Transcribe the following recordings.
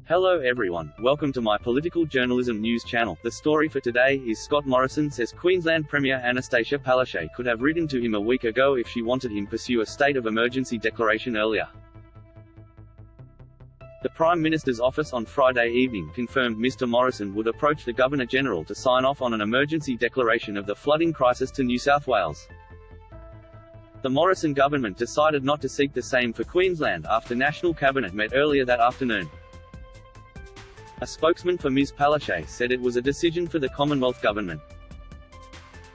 Hello everyone, welcome to my political journalism news channel. The story for today is Scott Morrison says Queensland Premier Anastasia Palaszczuk could have written to him a week ago if she wanted him to pursue a state of emergency declaration earlier. The Prime Minister's office on Friday evening confirmed Mr. Morrison would approach the Governor-General to sign off on an emergency declaration of the flooding crisis to New South Wales. The Morrison government decided not to seek the same for Queensland after National Cabinet met earlier that afternoon. A spokesman for Ms. Palaszczuk said it was a decision for the Commonwealth Government.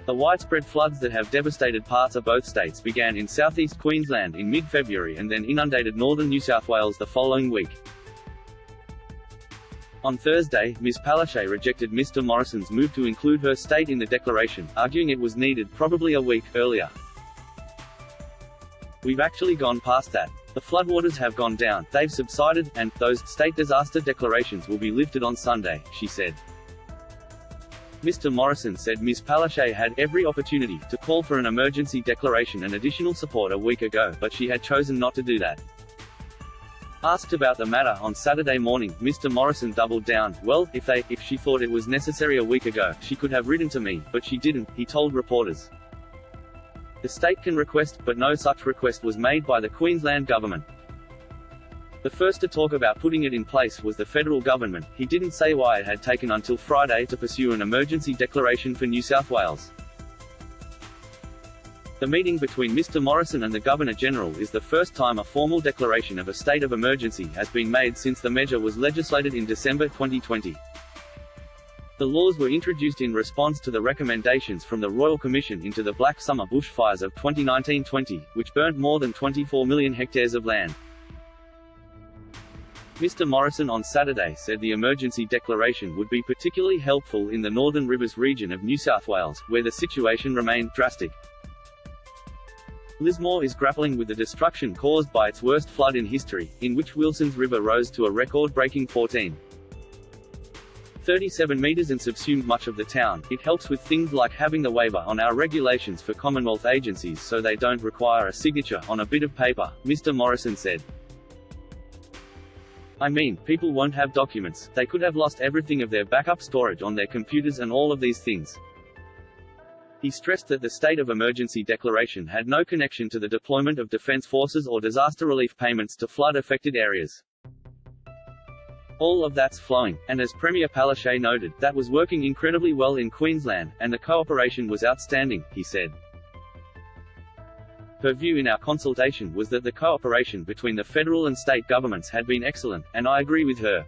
The widespread floods that have devastated parts of both states began in southeast Queensland in mid-February and then inundated northern New South Wales the following week. On Thursday, Ms. Palaszczuk rejected Mr. Morrison's move to include her state in the declaration, arguing it was needed probably a week earlier. "We've actually gone past that. The floodwaters have gone down, they've subsided, and those state disaster declarations will be lifted on Sunday," she said. Mr. Morrison said Ms. Palaszczuk had every opportunity to call for an emergency declaration and additional support a week ago, but she had chosen not to do that. Asked about the matter on Saturday morning, Mr. Morrison doubled down. "Well, if she thought it was necessary a week ago, she could have written to me, but she didn't," he told reporters. The state can request, but no such request was made by the Queensland government. The first to talk about putting it in place was the federal government. He didn't say why it had taken until Friday to pursue an emergency declaration for New South Wales. The meeting between Mr. Morrison and the Governor-General is the first time a formal declaration of a state of emergency has been made since the measure was legislated in December 2020. The laws were introduced in response to the recommendations from the Royal Commission into the Black Summer bushfires of 2019-20, which burnt more than 24 million hectares of land. Mr. Morrison on Saturday said the emergency declaration would be particularly helpful in the Northern Rivers region of New South Wales, where the situation remained drastic. Lismore is grappling with the destruction caused by its worst flood in history, in which Wilson's River rose to a record-breaking 14.37 meters and subsumed much of the town. "It helps with things like having the waiver on our regulations for Commonwealth agencies so they don't require a signature on a bit of paper," Mr. Morrison said. "I mean, people won't have documents, they could have lost everything of their backup storage on their computers and all of these things." He stressed that the state of emergency declaration had no connection to the deployment of defence forces or disaster relief payments to flood-affected areas. "All of that's flowing, and as Premier Palaszczuk noted, that was working incredibly well in Queensland, and the cooperation was outstanding," he said. "Her view in our consultation was that the cooperation between the federal and state governments had been excellent, and I agree with her."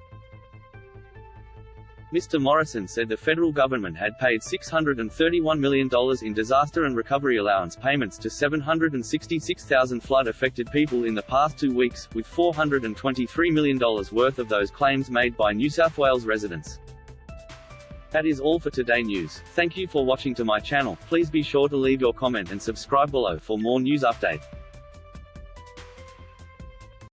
Mr. Morrison said the federal government had paid $631 million in disaster and recovery allowance payments to 766,000 flood-affected people in the past 2 weeks, with $423 million worth of those claims made by New South Wales residents. That is all for today news. Thank you for watching to my channel. Please be sure to leave your comment and subscribe below for more news update.